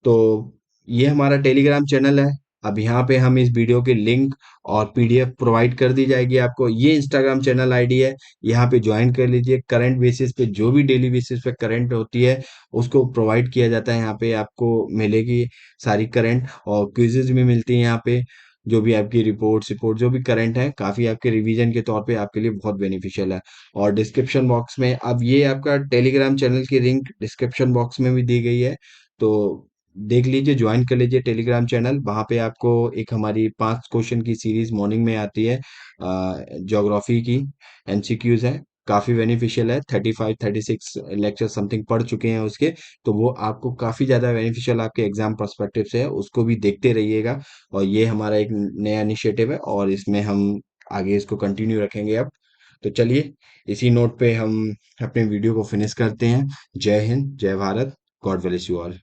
तो ये हमारा टेलीग्राम चैनल है। अब यहाँ पे हम इस वीडियो के लिंक और पीडीएफ प्रोवाइड कर दी जाएगी आपको। ये इंस्टाग्राम चैनल आईडी है, यहाँ पे ज्वाइन कर लीजिए। करंट बेसिस पे जो भी डेली बेसिस पे करंट होती है उसको प्रोवाइड किया जाता है, यहाँ पे आपको मिलेगी सारी करंट, और क्विजेज भी मिलती है यहाँ पे। जो भी आपकी रिपोर्ट जो भी करंट है, काफी आपके रिवीजन के तौर पे आपके लिए बहुत बेनिफिशियल है। और डिस्क्रिप्शन बॉक्स में, अब ये आपका टेलीग्राम चैनल की लिंक डिस्क्रिप्शन बॉक्स में भी दी गई है, तो देख लीजिए, ज्वाइन कर लीजिए टेलीग्राम चैनल। वहां पे आपको एक हमारी 5 क्वेश्चन की सीरीज मॉर्निंग में आती है, ज्योग्राफी की एमसीक्यूज है, काफी बेनिफिशियल है। 35 36 लेक्चर समथिंग पढ़ चुके हैं उसके, तो वो आपको काफी ज्यादा बेनिफिशियल आपके एग्जाम पर्सपेक्टिव से है, उसको भी देखते रहिएगा। और ये हमारा एक नया इनिशिएटिव है और इसमें हम आगे इसको कंटिन्यू रखेंगे अब। तो चलिए, इसी नोट पे हम अपने वीडियो को फिनिश करते हैं। जय हिंद, जय Bharat, God bless you all.